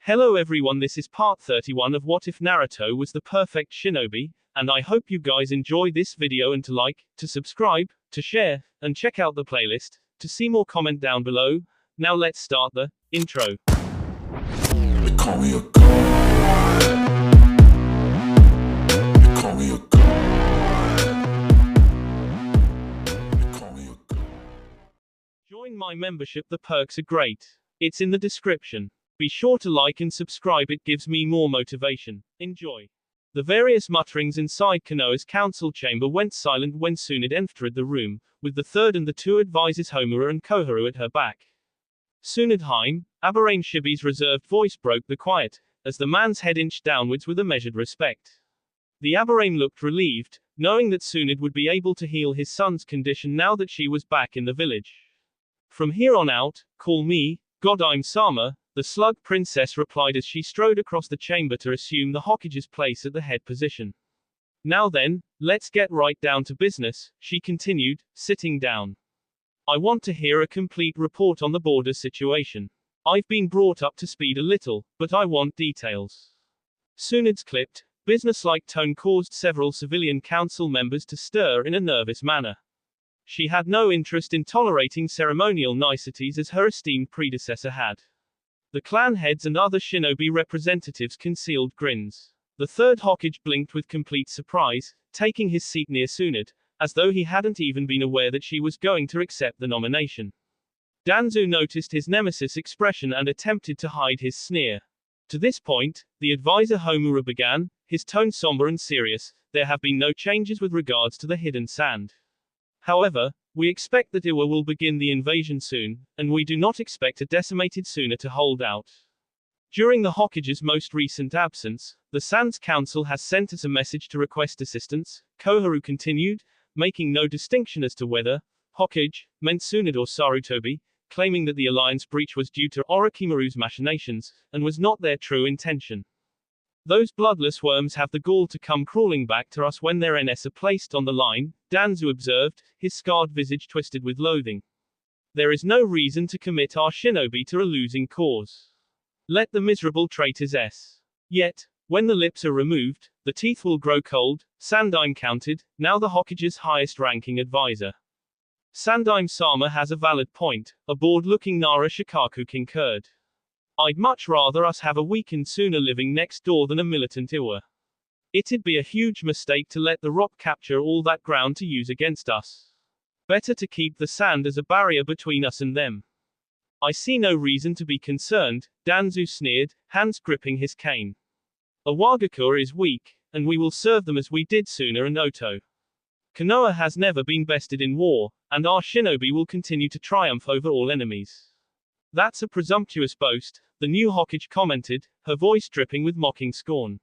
Hello everyone, this is part 31 of What If Naruto Was the Perfect Shinobi, and I hope you guys enjoy this video and to like, to subscribe, to share, and check out the playlist, to see more comment down below. Now let's start the intro. They call me a god. They call me a god. They call me a god. Join my membership, the perks are great. It's in the description. Be sure to like and subscribe, it gives me more motivation. Enjoy. The various mutterings inside Konoha's council chamber went silent when Tsunade entered the room, with the third and the two advisors Homura and Koharu at her back. Tsunade Heim, Aberrane Shibi's reserved voice broke the quiet, as the man's head inched downwards with a measured respect. The Aberrane looked relieved, knowing that Tsunade would be able to heal his son's condition now that she was back in the village. From here on out, call me, Godime-sama, the slug princess replied as she strode across the chamber to assume the Hokage's place at the head position. Now then, let's get right down to business, she continued, sitting down. I want to hear a complete report on the border situation. I've been brought up to speed a little, but I want details. Tsunade's clipped, businesslike tone caused several civilian council members to stir in a nervous manner. She had no interest in tolerating ceremonial niceties as her esteemed predecessor had. The clan heads and other shinobi representatives concealed grins. The third Hokage blinked with complete surprise, taking his seat near Tsunade, as though he hadn't even been aware that she was going to accept the nomination. Danzu noticed his nemesis' expression and attempted to hide his sneer. To this point, the advisor Homura began, his tone somber and serious. There have been no changes with regards to the hidden sand. However, we expect that Iwa will begin the invasion soon, and we do not expect a decimated Suna to hold out. During the Hokage's most recent absence, the Sands Council has sent us a message to request assistance, Koharu continued, making no distinction as to whether Hokage meant Tsunade or Sarutobi, claiming that the alliance breach was due to Orochimaru's machinations, and was not their true intention. Those bloodless worms have the gall to come crawling back to us when their NS are placed on the line, Danzu observed, his scarred visage twisted with loathing. There is no reason to commit our shinobi to a losing cause. Let the miserable traitors s. Yet, when the lips are removed, the teeth will grow cold, Sandaime countered, now the Hokage's highest-ranking advisor. Sandaime-sama has a valid point, a bored-looking Nara Shikaku concurred. I'd much rather us have a weakened Suna living next door than a militant Iwa. It'd be a huge mistake to let the rock capture all that ground to use against us. Better to keep the sand as a barrier between us and them. I see no reason to be concerned, Danzu sneered, hands gripping his cane. Awagakure is weak, and we will serve them as we did Suna and Oto. Konoha has never been bested in war, and our shinobi will continue to triumph over all enemies. That's a presumptuous boast, the new Hokage commented, her voice dripping with mocking scorn.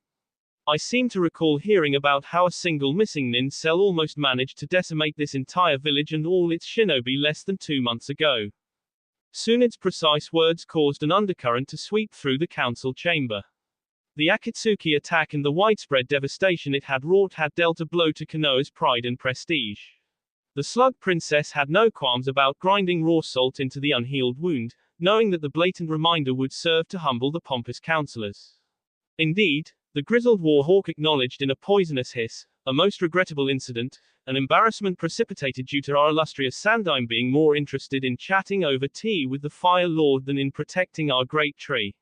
I seem to recall hearing about how a single missing nin cell almost managed to decimate this entire village and all its shinobi less than 2 months ago. Tsunade's precise words caused an undercurrent to sweep through the council chamber. The Akatsuki attack and the widespread devastation it had wrought had dealt a blow to Konoha's pride and prestige. The slug princess had no qualms about grinding raw salt into the unhealed wound, knowing that the blatant reminder would serve to humble the pompous councillors. Indeed, the grizzled warhawk acknowledged in a poisonous hiss, a most regrettable incident, an embarrassment precipitated due to our illustrious Sandaime being more interested in chatting over tea with the Fire Lord than in protecting our great tree.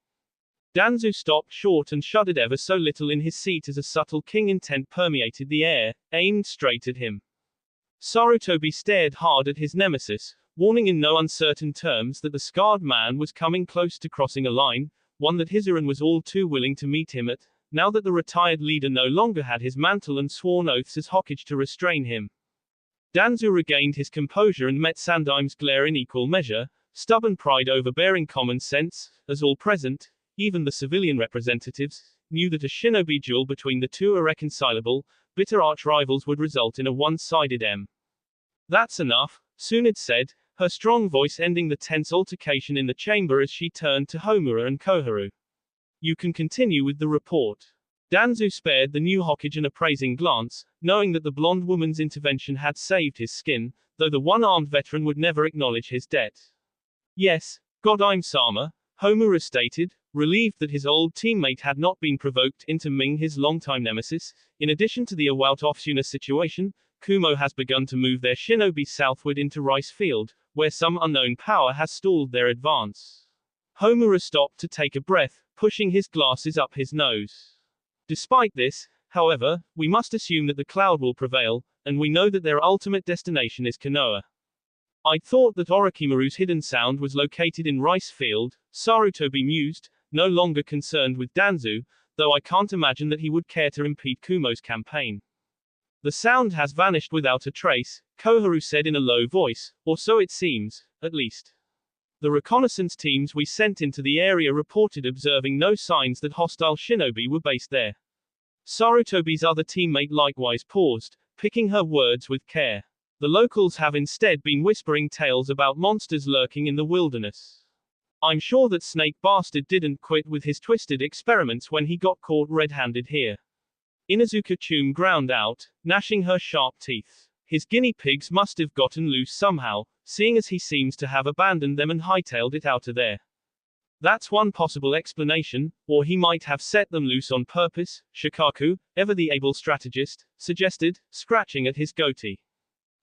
Danzu stopped short and shuddered ever so little in his seat as a subtle king intent permeated the air, aimed straight at him. Sarutobi stared hard at his nemesis, warning in no uncertain terms that the scarred man was coming close to crossing a line, one that Hizuran was all too willing to meet him at, now that the retired leader no longer had his mantle and sworn oaths as Hokage to restrain him. Danzu regained his composure and met Sandaime's glare in equal measure, stubborn pride overbearing common sense, as all present, even the civilian representatives, knew that a shinobi duel between the two irreconcilable, bitter arch-rivals would result in a one-sided M. That's enough, Tsunade said, her strong voice ending the tense altercation in the chamber as she turned to Homura and Koharu. You can continue with the report. Danzu spared the new Hokage an appraising glance, knowing that the blonde woman's intervention had saved his skin, though the one-armed veteran would never acknowledge his debt. Yes, Godime-sama, Homura stated, Relieved that his old teammate had not been provoked into Ming his longtime nemesis, in addition to the whatif situation, Kumo has begun to move their shinobi southward into Rice Field, where some unknown power has stalled their advance. Homura stopped to take a breath, pushing his glasses up his nose. Despite this, however, we must assume that the cloud will prevail, and we know that their ultimate destination is Konoha. I'd thought that Orochimaru's hidden sound was located in Rice Field, Sarutobi mused, no longer concerned with Danzu, though I can't imagine that he would care to impede Kumo's campaign. The sound has vanished without a trace, Koharu said in a low voice, or so it seems, at least. The reconnaissance teams we sent into the area reported observing no signs that hostile shinobi were based there. Sarutobi's other teammate likewise paused, picking her words with care. The locals have instead been whispering tales about monsters lurking in the wilderness. I'm sure that Snake Bastard didn't quit with his twisted experiments when he got caught red-handed here. Inuzuka Chum ground out, gnashing her sharp teeth. His guinea pigs must have gotten loose somehow, seeing as he seems to have abandoned them and hightailed it out of there. That's one possible explanation, or he might have set them loose on purpose, Shikaku, ever the able strategist, suggested, scratching at his goatee.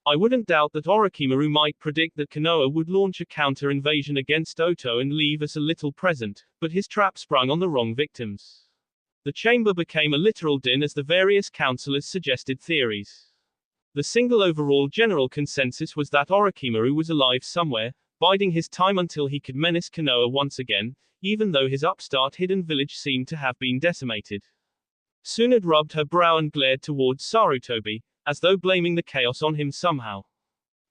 I wouldn't doubt that Orochimaru might predict that Konoha would launch a counter-invasion against Oto and leave us a little present, but his trap sprung on the wrong victims. The chamber became a literal din as the various counselors suggested theories. The single overall general consensus was that Orochimaru was alive somewhere, biding his time until he could menace Konoha once again, even though his upstart hidden village seemed to have been decimated. Tsunade rubbed her brow and glared towards Sarutobi, as though blaming the chaos on him somehow.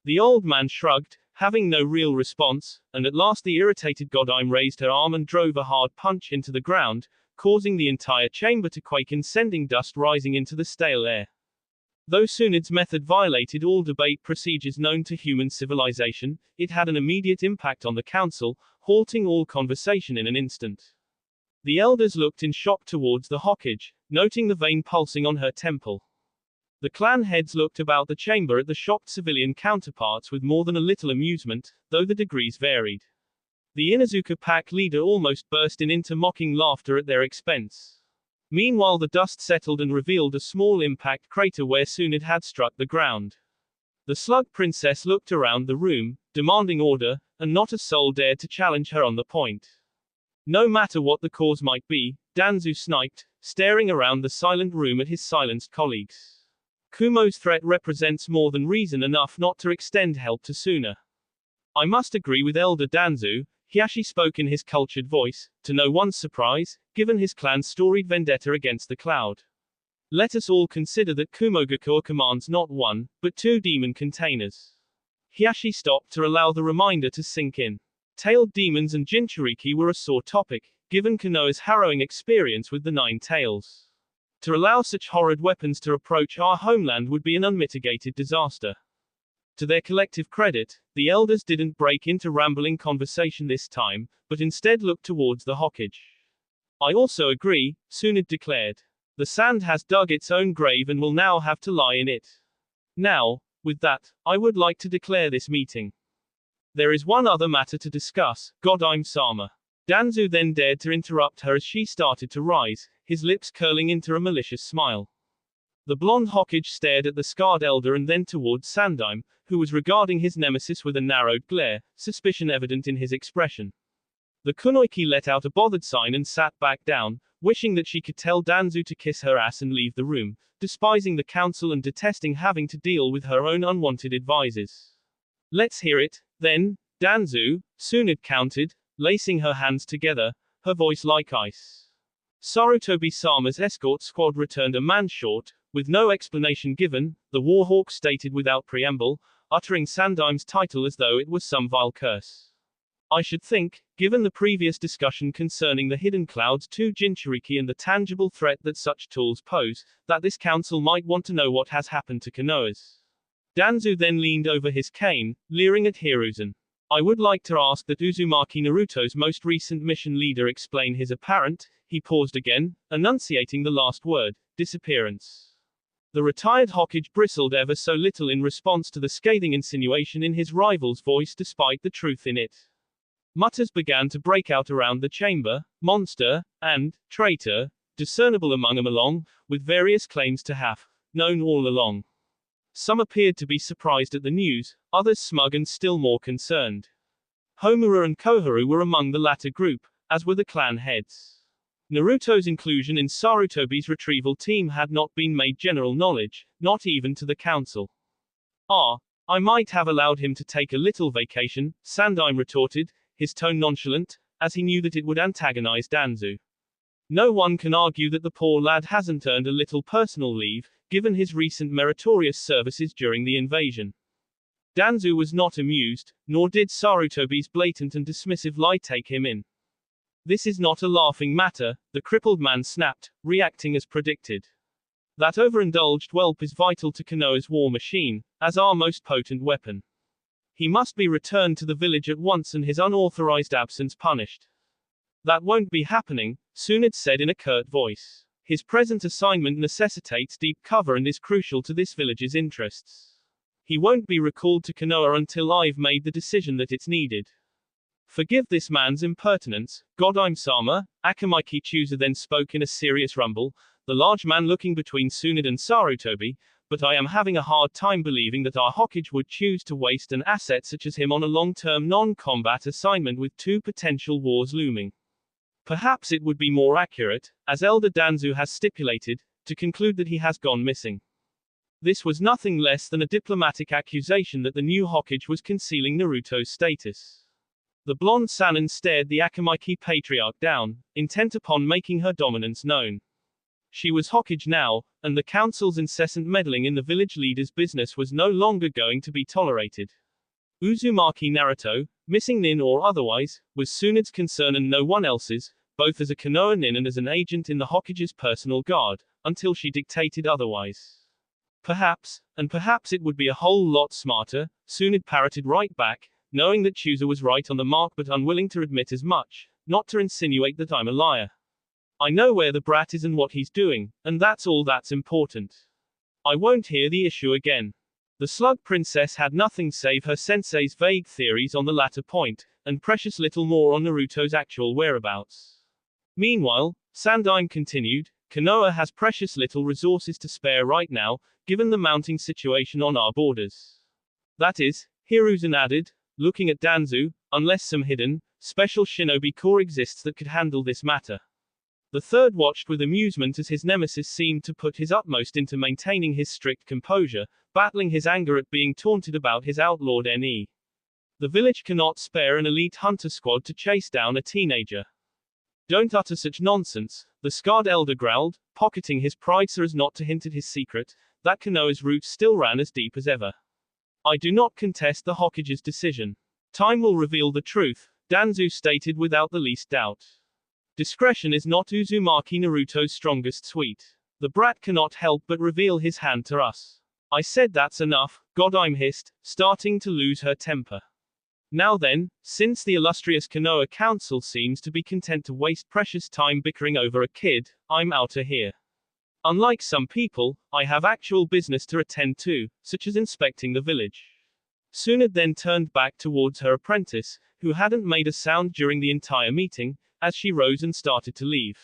The old man shrugged, having no real response, and at last the irritated Godime raised her arm and drove a hard punch into the ground, causing the entire chamber to quake and sending dust rising into the stale air. Though Tsunade's method violated all debate procedures known to human civilization, it had an immediate impact on the council, halting all conversation in an instant. The elders looked in shock towards the Hokage, noting the vein pulsing on her temple. The clan heads looked about the chamber at the shocked civilian counterparts with more than a little amusement, though the degrees varied. The Inuzuka pack leader almost burst into mocking laughter at their expense. Meanwhile the dust settled and revealed a small impact crater where Tsunade had struck the ground. The slug princess looked around the room, demanding order, and not a soul dared to challenge her on the point. No matter what the cause might be, Danzu sniped, staring around the silent room at his silenced colleagues. Kumo's threat represents more than reason enough not to extend help to Suna. I must agree with Elder Danzu, Hiashi spoke in his cultured voice, to no one's surprise, given his clan's storied vendetta against the cloud. Let us all consider that Kumogakuo commands not one, but 2 demon containers. Hiashi stopped to allow the reminder to sink in. Tailed demons and Jinchuriki were a sore topic, given Konoha's harrowing experience with the 9 tails. To allow such horrid weapons to approach our homeland would be an unmitigated disaster. To their collective credit, the elders didn't break into rambling conversation this time, but instead looked towards the Hokage. I also agree, Tsunade declared. The sand has dug its own grave and will now have to lie in it. Now, with that, I would like to declare this meeting. There is one other matter to discuss, Godime-sama. Danzu then dared to interrupt her as she started to rise, his lips curling into a malicious smile. The blonde Hokage stared at the scarred elder and then towards Sandaime, who was regarding his nemesis with a narrowed glare, suspicion evident in his expression. The Kunoichi let out a bothered sign and sat back down, wishing that she could tell Danzu to kiss her ass and leave the room, despising the council and detesting having to deal with her own unwanted advisors. Let's hear it, then, Danzu, Tsunade countered, lacing her hands together, her voice like ice. Sarutobi-sama's escort squad returned a man short, with no explanation given, the Warhawk stated without preamble, uttering Sandaime's title as though it was some vile curse. I should think, given the previous discussion concerning the hidden clouds to Jinchuriki and the tangible threat that such tools pose, that this council might want to know what has happened to Konoha's. Danzu then leaned over his cane, leering at Hiruzen. I would like to ask that Uzumaki Naruto's most recent mission leader explain his apparent, he paused again, enunciating the last word, disappearance. The retired Hokage bristled ever so little in response to the scathing insinuation in his rival's voice despite the truth in it. Mutters began to break out around the chamber, monster, and traitor, discernible among them along, with various claims to have known all along. Some appeared to be surprised at the news, others smug and still more concerned. Homura and Koharu were among the latter group, as were the clan heads. Naruto's inclusion in Sarutobi's retrieval team had not been made general knowledge, not even to the council. I might have allowed him to take a little vacation, Sandaime retorted, his tone nonchalant, as he knew that it would antagonize Danzu. No one can argue that the poor lad hasn't earned a little personal leave, given his recent meritorious services during the invasion. Danzu was not amused, nor did Sarutobi's blatant and dismissive lie take him in. This is not a laughing matter, the crippled man snapped, reacting as predicted. That overindulged whelp is vital to Konoha's war machine, as our most potent weapon. He must be returned to the village at once and his unauthorized absence punished. That won't be happening, Tsunade said in a curt voice. His present assignment necessitates deep cover and is crucial to this village's interests. He won't be recalled to Konoha until I've made the decision that it's needed. Forgive this man's impertinence, Godime-sama, Akamaiki Chooser then spoke in a serious rumble, the large man looking between Tsunade and Sarutobi, but I am having a hard time believing that our Hokage would choose to waste an asset such as him on a long-term non-combat assignment with two potential wars looming. Perhaps it would be more accurate, as Elder Danzu has stipulated, to conclude that he has gone missing. This was nothing less than a diplomatic accusation that the new Hokage was concealing Naruto's status. The blonde Sannin stared the Akamaiki patriarch down, intent upon making her dominance known. She was Hokage now, and the council's incessant meddling in the village leader's business was no longer going to be tolerated. Uzumaki Naruto, missing nin or otherwise, was Tsunade's concern and no one else's, both as a Konoha nin and as an agent in the Hokage's personal guard, until she dictated otherwise. Perhaps it would be a whole lot smarter, Tsunade parroted right back, knowing that Chooser was right on the mark but unwilling to admit as much, not to insinuate that I'm a liar. I know where the brat is and what he's doing, and that's all that's important. I won't hear the issue again. The slug princess had nothing save her sensei's vague theories on the latter point, and precious little more on Naruto's actual whereabouts. Meanwhile, Sandaime continued, Konoha has precious little resources to spare right now, given the mounting situation on our borders. That is, Hiruzen added, looking at Danzu, unless some hidden, special shinobi corps exists that could handle this matter. The third watched with amusement as his nemesis seemed to put his utmost into maintaining his strict composure, battling his anger at being taunted about his outlawed NE. The village cannot spare an elite hunter squad to chase down a teenager. Don't utter such nonsense, the scarred elder growled, pocketing his pride so as not to hint at his secret, that Konoha's roots still ran as deep as ever. I do not contest the Hokage's decision. Time will reveal the truth, Danzu stated without the least doubt. Discretion is not Uzumaki Naruto's strongest suite. The brat cannot help but reveal his hand to us. I said that's enough, Godime hissed, starting to lose her temper. Now then, since the illustrious Konoha Council seems to be content to waste precious time bickering over a kid, I'm outta here. Unlike some people, I have actual business to attend to, such as inspecting the village. Tsunade then turned back towards her apprentice, who hadn't made a sound during the entire meeting, as she rose and started to leave.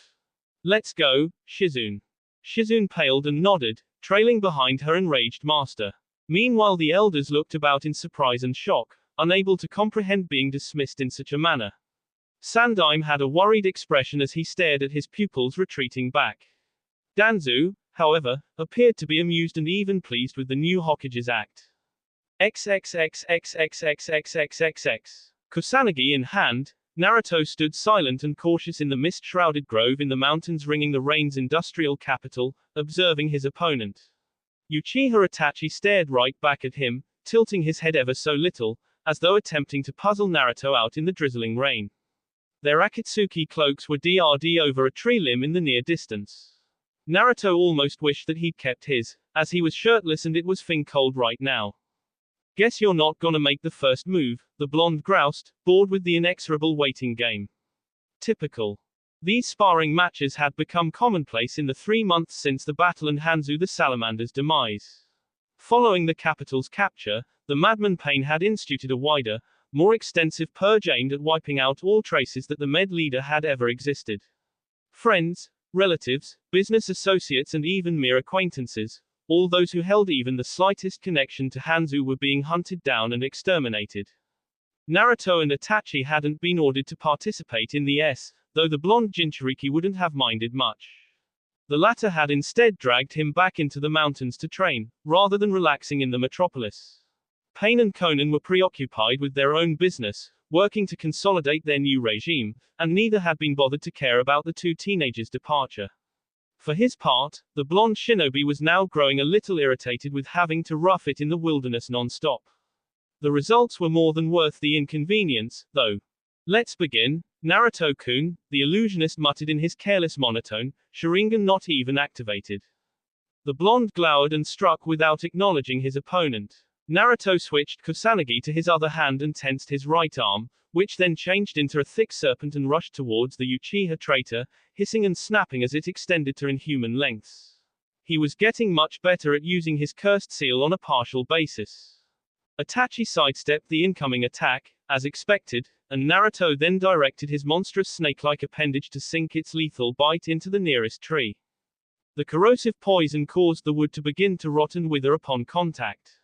Let's go, Shizune. Shizune paled and nodded, trailing behind her enraged master. Meanwhile the elders looked about in surprise and shock, unable to comprehend being dismissed in such a manner. Sandaime had a worried expression as he stared at his pupils retreating back. Danzu, however, appeared to be amused and even pleased with the new Hokage's act. XXXXXXXXXX. Kusanagi in hand, Naruto stood silent and cautious in the mist-shrouded grove in the mountains ringing the rain's industrial capital, observing his opponent. Uchiha Itachi stared right back at him, tilting his head ever so little, as though attempting to puzzle Naruto out in the drizzling rain. Their Akatsuki cloaks were DRD over a tree limb in the near distance. Naruto almost wished that he'd kept his, as he was shirtless and it was fin cold right now. Guess you're not gonna make the first move, the blonde groused, bored with the inexorable waiting game. Typical. These sparring matches had become commonplace in the 3 months since the battle and Hanzo the Salamander's demise. Following the capital's capture, the Madman Pain had instituted a wider, more extensive purge aimed at wiping out all traces that the med leader had ever existed. Friends, relatives, business associates and even mere acquaintances, all those who held even the slightest connection to Hanzo were being hunted down and exterminated. Naruto and Itachi hadn't been ordered to participate in the though the blonde Jinchuriki wouldn't have minded much. The latter had instead dragged him back into the mountains to train, rather than relaxing in the metropolis. Pain and Conan were preoccupied with their own business, working to consolidate their new regime, and neither had been bothered to care about the two teenagers' departure. For his part, the blonde shinobi was now growing a little irritated with having to rough it in the wilderness non-stop. The results were more than worth the inconvenience, though. Let's begin, Naruto-kun, the illusionist muttered in his careless monotone, Sharingan not even activated. The blonde glowered and struck without acknowledging his opponent. Naruto switched Kusanagi to his other hand and tensed his right arm, which then changed into a thick serpent and rushed towards the Uchiha traitor, hissing and snapping as it extended to inhuman lengths. He was getting much better at using his cursed seal on a partial basis. Itachi sidestepped the incoming attack, as expected, and Naruto then directed his monstrous snake-like appendage to sink its lethal bite into the nearest tree. The corrosive poison caused the wood to begin to rot and wither upon contact.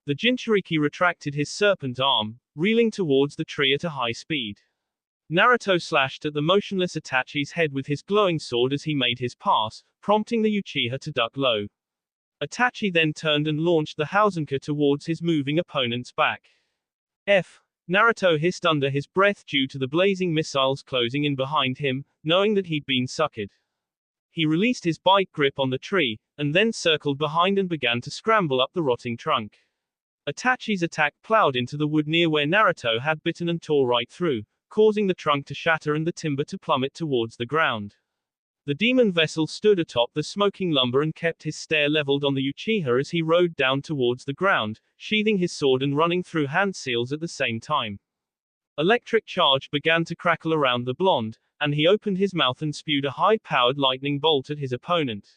The Jinchuriki retracted his serpent arm, reeling towards the tree at a high speed. Naruto slashed at the motionless Itachi's head with his glowing sword as he made his pass, prompting the Uchiha to duck low. Itachi then turned and launched the Hausenka towards his moving opponent's back. Naruto hissed under his breath due to the blazing missiles closing in behind him, knowing that he'd been suckered. He released his bite grip on the tree, and then circled behind and began to scramble up the rotting trunk. Itachi's attack plowed into the wood near where Naruto had bitten and tore right through, causing the trunk to shatter and the timber to plummet towards the ground. The demon vessel stood atop the smoking lumber and kept his stare leveled on the Uchiha as he rode down towards the ground, sheathing his sword and running through hand seals at the same time. Electric charge began to crackle around the blonde, and he opened his mouth and spewed a high-powered lightning bolt at his opponent.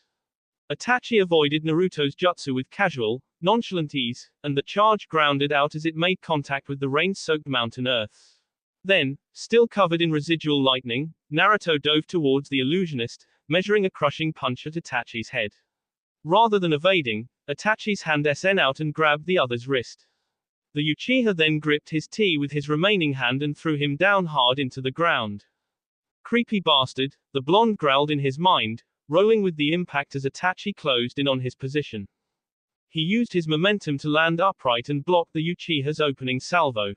Itachi avoided Naruto's jutsu with casual, nonchalant ease, and the charge grounded out as it made contact with the rain-soaked mountain earth. Then, still covered in residual lightning, Naruto dove towards the illusionist, measuring a crushing punch at Itachi's head. Rather than evading, Itachi's hand sent out and grabbed the other's wrist. The Uchiha then gripped his T with his remaining hand and threw him down hard into the ground. Creepy bastard, the blonde growled in his mind, rolling with the impact as Itachi closed in on his position. He used his momentum to land upright and block the Uchiha's opening salvo.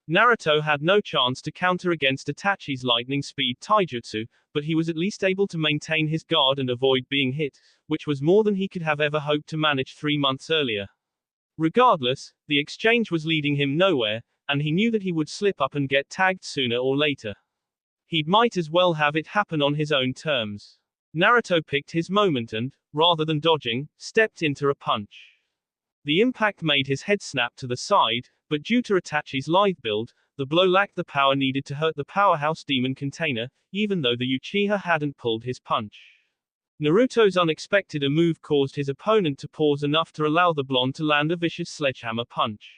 Naruto had no chance to counter against Itachi's lightning speed taijutsu, but he was at least able to maintain his guard and avoid being hit, which was more than he could have ever hoped to manage 3 months earlier. Regardless, the exchange was leading him nowhere, and he knew that he would slip up and get tagged sooner or later. He might as well have it happen on his own terms. Naruto picked his moment and, rather than dodging, stepped into a punch. The impact made his head snap to the side, but due to Itachi's lithe build, the blow lacked the power needed to hurt the powerhouse demon container, even though the Uchiha hadn't pulled his punch. Naruto's unexpected move caused his opponent to pause enough to allow the blonde to land a vicious sledgehammer punch.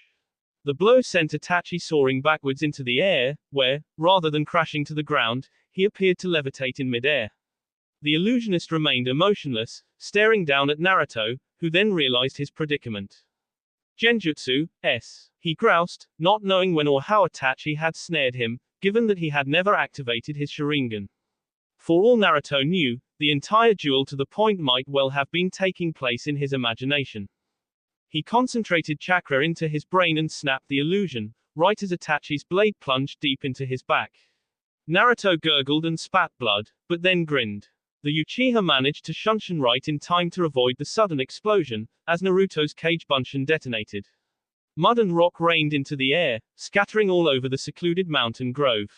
The blow sent Itachi soaring backwards into the air, where, rather than crashing to the ground, he appeared to levitate in midair. The illusionist remained emotionless, staring down at Naruto, who then realized his predicament. Genjutsu, he groused, not knowing when or how Itachi had snared him, given that he had never activated his Sharingan. For all Naruto knew, the entire duel to the point might well have been taking place in his imagination. He concentrated chakra into his brain and snapped the illusion, right as Itachi's blade plunged deep into his back. Naruto gurgled and spat blood, but then grinned. The Uchiha managed to shunshin right in time to avoid the sudden explosion, as Naruto's cage bunshin detonated. Mud and rock rained into the air, scattering all over the secluded mountain grove.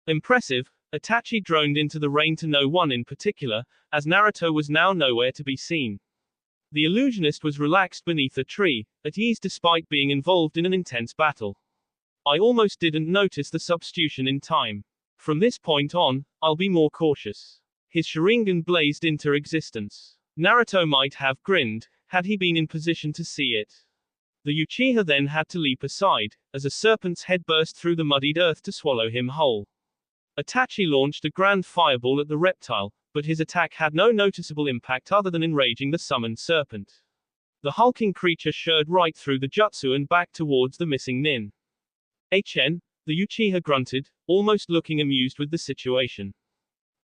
Impressive, Itachi droned into the rain to no one in particular, as Naruto was now nowhere to be seen. The illusionist was relaxed beneath a tree, at ease despite being involved in an intense battle. I almost didn't notice the substitution in time. From this point on, I'll be more cautious. His Sharingan blazed into existence. Naruto might have grinned, had he been in position to see it. The Uchiha then had to leap aside, as a serpent's head burst through the muddied earth to swallow him whole. Itachi launched a grand fireball at the reptile, but his attack had no noticeable impact other than enraging the summoned serpent. The hulking creature sheared right through the jutsu and back towards the missing nin. The Uchiha grunted, almost looking amused with the situation.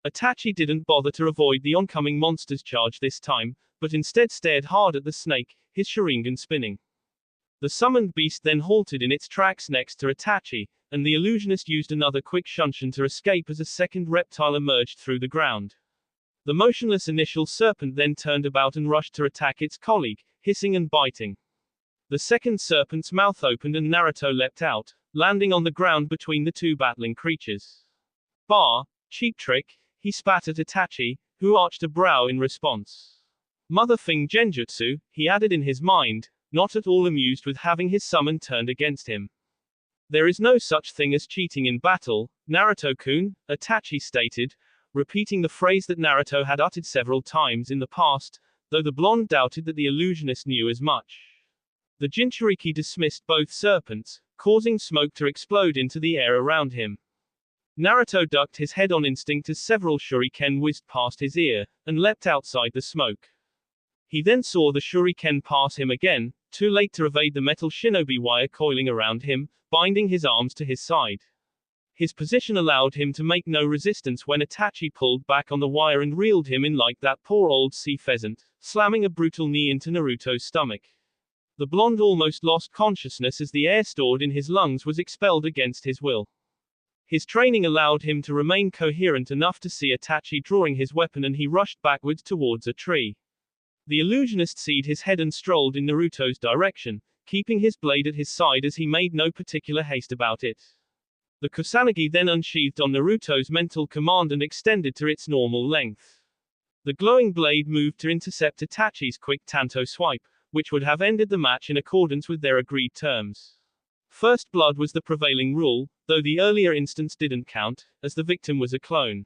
Itachi didn't bother to avoid the oncoming monster's charge this time, but instead stared hard at the snake, his Sharingan spinning. The summoned beast then halted in its tracks next to Itachi, and the illusionist used another quick shunshin to escape as a second reptile emerged through the ground. The motionless initial serpent then turned about and rushed to attack its colleague, hissing and biting. The second serpent's mouth opened and Naruto leapt out, landing on the ground between the two battling creatures. Bah, cheap trick, he spat at Itachi, who arched a brow in response. Motherfing genjutsu, he added in his mind, not at all amused with having his summon turned against him. There is no such thing as cheating in battle, Naruto-kun, Itachi stated, repeating the phrase that Naruto had uttered several times in the past, though the blonde doubted that the illusionist knew as much. The Jinchuriki dismissed both serpents, causing smoke to explode into the air around him. Naruto ducked his head on instinct as several shuriken whizzed past his ear, and leapt outside the smoke. He then saw the shuriken pass him again, too late to evade the metal shinobi wire coiling around him, binding his arms to his side. His position allowed him to make no resistance when Itachi pulled back on the wire and reeled him in like that poor old sea pheasant, slamming a brutal knee into Naruto's stomach. The blonde almost lost consciousness as the air stored in his lungs was expelled against his will. His training allowed him to remain coherent enough to see Itachi drawing his weapon and he rushed backwards towards a tree. The illusionist seed his head and strolled in Naruto's direction, keeping his blade at his side as he made no particular haste about it. The Kusanagi then unsheathed on Naruto's mental command and extended to its normal length. The glowing blade moved to intercept Itachi's quick Tanto swipe, which would have ended the match in accordance with their agreed terms. First blood was the prevailing rule, though the earlier instance didn't count, as the victim was a clone.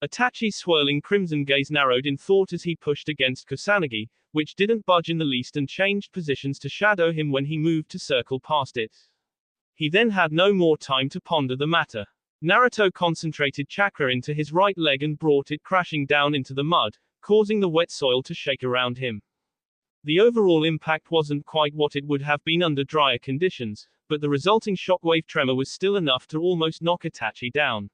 Itachi's swirling crimson gaze narrowed in thought as he pushed against Kusanagi, which didn't budge in the least and changed positions to shadow him when he moved to circle past it. He then had no more time to ponder the matter. Naruto concentrated chakra into his right leg and brought it crashing down into the mud, causing the wet soil to shake around him. The overall impact wasn't quite what it would have been under drier conditions, but the resulting shockwave tremor was still enough to almost knock Itachi down.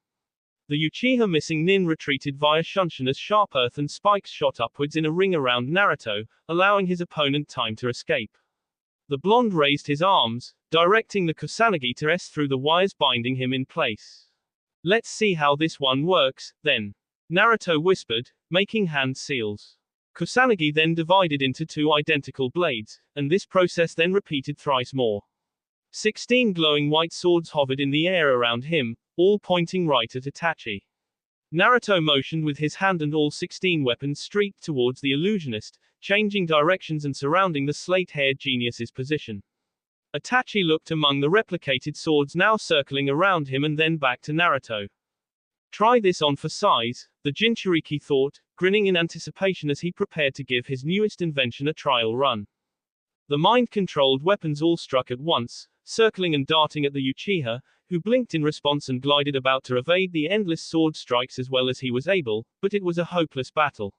The Uchiha missing nin retreated via shunshin as sharp earth and spikes shot upwards in a ring around Naruto, allowing his opponent time to escape. The blonde raised his arms, directing the Kusanagi to S through the wires binding him in place. Let's see how this one works, then. Naruto whispered, making hand seals. Kusanagi then divided into two identical blades, and this process then repeated thrice more. 16 glowing white swords hovered in the air around him, all pointing right at Itachi. Naruto motioned with his hand and all 16 weapons streaked towards the illusionist, changing directions and surrounding the slate-haired genius's position. Itachi looked among the replicated swords now circling around him and then back to Naruto. Try this on for size, the Jinchuriki thought, grinning in anticipation as he prepared to give his newest invention a trial run. The mind-controlled weapons all struck at once, circling and darting at the Uchiha, who blinked in response and glided about to evade the endless sword strikes as well as he was able, but it was a hopeless battle.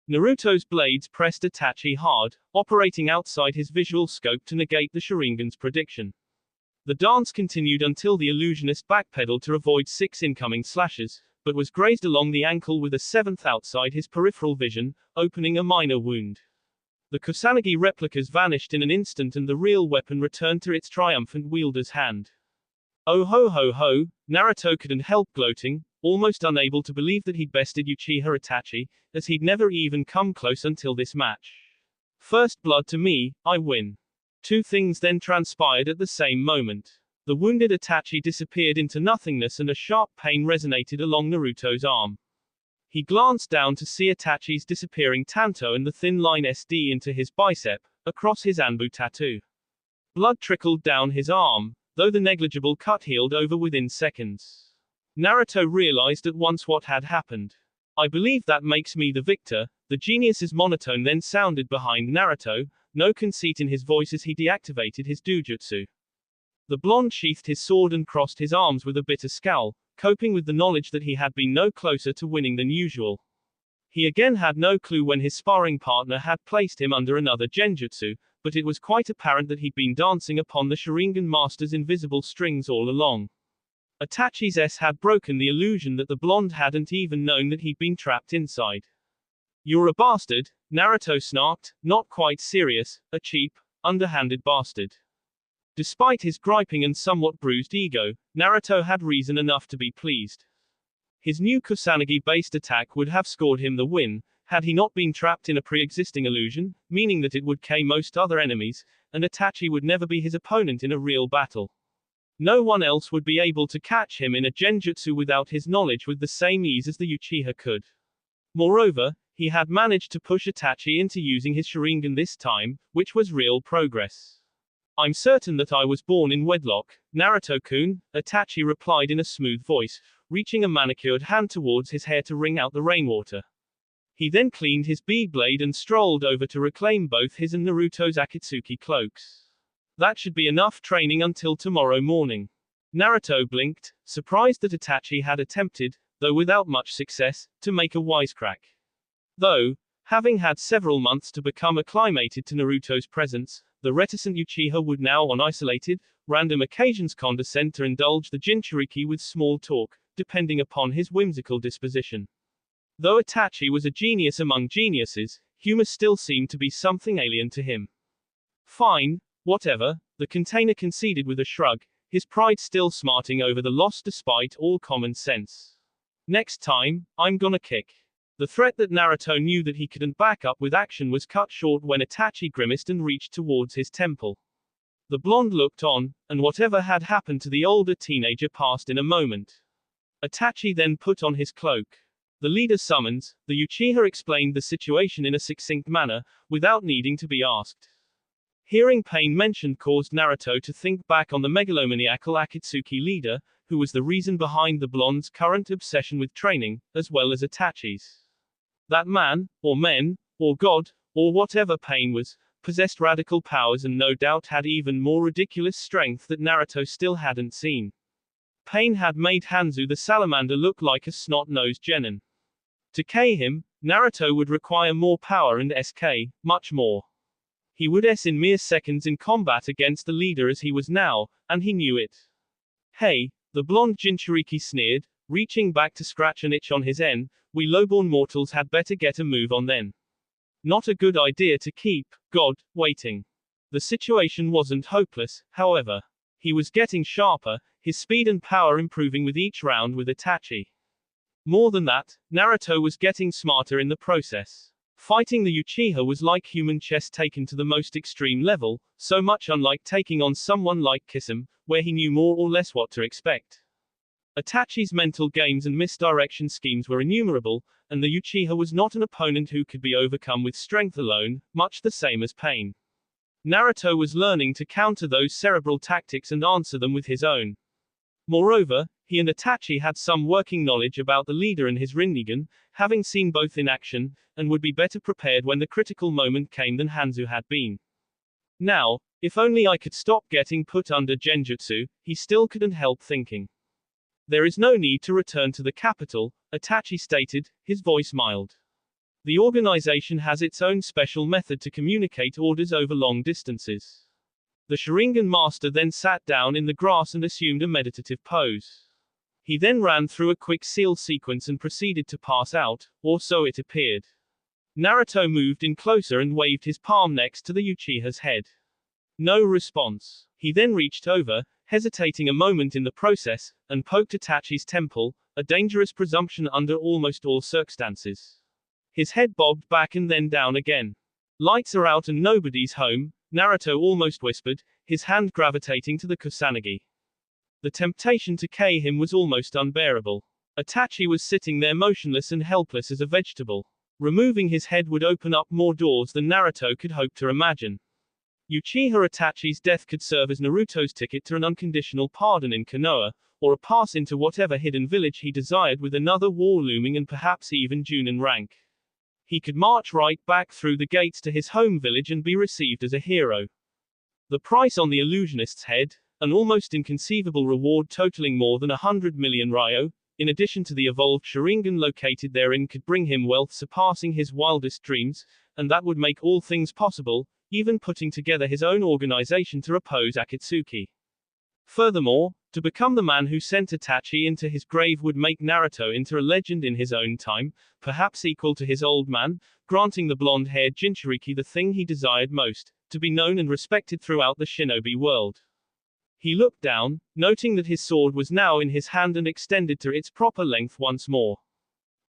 Naruto's blades pressed Itachi hard, operating outside his visual scope to negate the Sharingan's prediction. The dance continued until the illusionist backpedaled to avoid 6 incoming slashes, but was grazed along the ankle with a 7th outside his peripheral vision, opening a minor wound. The Kusanagi replicas vanished in an instant and the real weapon returned to its triumphant wielder's hand. Oh ho ho ho, Naruto couldn't help gloating, almost unable to believe that he'd bested Uchiha Itachi, as he'd never even come close until this match. First blood to me, I win. Two things then transpired at the same moment. The wounded Itachi disappeared into nothingness and a sharp pain resonated along Naruto's arm. He glanced down to see Itachi's disappearing Tanto and the thin line SD into his bicep, across his Anbu tattoo. Blood trickled down his arm, though the negligible cut healed over within seconds. Naruto realized at once what had happened. I believe that makes me the victor, the genius's monotone then sounded behind Naruto, no conceit in his voice as he deactivated his dojutsu. The blonde sheathed his sword and crossed his arms with a bitter scowl, coping with the knowledge that he had been no closer to winning than usual. He again had no clue when his sparring partner had placed him under another genjutsu, but it was quite apparent that he'd been dancing upon the Sharingan master's invisible strings all along. Itachi's S had broken the illusion that the blonde hadn't even known that he'd been trapped inside. "You're a bastard," Naruto snarked, not quite serious, "a cheap, underhanded bastard." Despite his griping and somewhat bruised ego, Naruto had reason enough to be pleased. His new Kusanagi-based attack would have scored him the win, had he not been trapped in a pre-existing illusion, meaning that it would K most other enemies, and Itachi would never be his opponent in a real battle. No one else would be able to catch him in a genjutsu without his knowledge with the same ease as the Uchiha could. Moreover, he had managed to push Itachi into using his Sharingan this time, which was real progress. "I'm certain that I was born in wedlock, Naruto-kun," Itachi replied in a smooth voice, reaching a manicured hand towards his hair to wring out the rainwater. He then cleaned his B-blade and strolled over to reclaim both his and Naruto's Akatsuki cloaks. "That should be enough training until tomorrow morning." Naruto blinked, surprised that Itachi had attempted, though without much success, to make a wisecrack. Though, having had several months to become acclimated to Naruto's presence, the reticent Uchiha would now on isolated, random occasions condescend to indulge the Jinchuriki with small talk, depending upon his whimsical disposition. Though Itachi was a genius among geniuses, humor still seemed to be something alien to him. "Fine, whatever," the container conceded with a shrug, his pride still smarting over the loss despite all common sense. "Next time, I'm gonna kick." The threat that Naruto knew that he couldn't back up with action was cut short when Itachi grimaced and reached towards his temple. The blonde looked on, and whatever had happened to the older teenager passed in a moment. Itachi then put on his cloak. "The leader summons," the Uchiha explained the situation in a succinct manner, without needing to be asked. Hearing pain mentioned caused Naruto to think back on the megalomaniacal Akatsuki leader, who was the reason behind the blonde's current obsession with training, as well as Itachi's. That man, or men, or God, or whatever Pain was, possessed radical powers and no doubt had even more ridiculous strength that Naruto still hadn't seen. Pain had made Hanzo the salamander look like a snot-nosed genin. To K him, Naruto would require more power and SK, much more. He would S in mere seconds in combat against the leader as he was now, and he knew it. "Hey," the blonde Jinchuriki sneered, reaching back to scratch an itch on his N, "we lowborn mortals had better get a move on then. Not a good idea to keep, God, waiting." The situation wasn't hopeless, however. He was getting sharper, his speed and power improving with each round with Itachi. More than that, Naruto was getting smarter in the process. Fighting the Uchiha was like human chess taken to the most extreme level, so much unlike taking on someone like Kisame, where he knew more or less what to expect. Itachi's mental games and misdirection schemes were innumerable, and the Uchiha was not an opponent who could be overcome with strength alone, much the same as Pain. Naruto was learning to counter those cerebral tactics and answer them with his own. Moreover, he and Itachi had some working knowledge about the leader and his Rinnegan, having seen both in action, and would be better prepared when the critical moment came than Hanzo had been. Now, if only I could stop getting put under genjutsu, he still couldn't help thinking. "There is no need to return to the capital," Itachi stated, his voice mild. "The organization has its own special method to communicate orders over long distances." The Sharingan master then sat down in the grass and assumed a meditative pose. He then ran through a quick seal sequence and proceeded to pass out, or so it appeared. Naruto moved in closer and waved his palm next to the Uchiha's head. No response. He then reached over, hesitating a moment in the process, and poked Itachi's temple, a dangerous presumption under almost all circumstances. His head bobbed back and then down again. "Lights are out and nobody's home," Naruto almost whispered, his hand gravitating to the Kusanagi. The temptation to K him was almost unbearable. Itachi was sitting there motionless and helpless as a vegetable. Removing his head would open up more doors than Naruto could hope to imagine. Uchiha Itachi's death could serve as Naruto's ticket to an unconditional pardon in Konoha, or a pass into whatever hidden village he desired with another war looming and perhaps even Junin rank. he could march right back through the gates to his home village and be received as a hero. The price on the illusionist's head, an almost inconceivable reward totaling more than 100 million ryo, in addition to the evolved Sharingan located therein, could bring him wealth surpassing his wildest dreams, and that would make all things possible, even putting together his own organization to oppose Akatsuki. Furthermore, to become the man who sent Itachi into his grave would make Naruto into a legend in his own time, perhaps equal to his old man, granting the blonde-haired Jinchuriki the thing he desired most, to be known and respected throughout the shinobi world. He looked down, noting that his sword was now in his hand and extended to its proper length once more.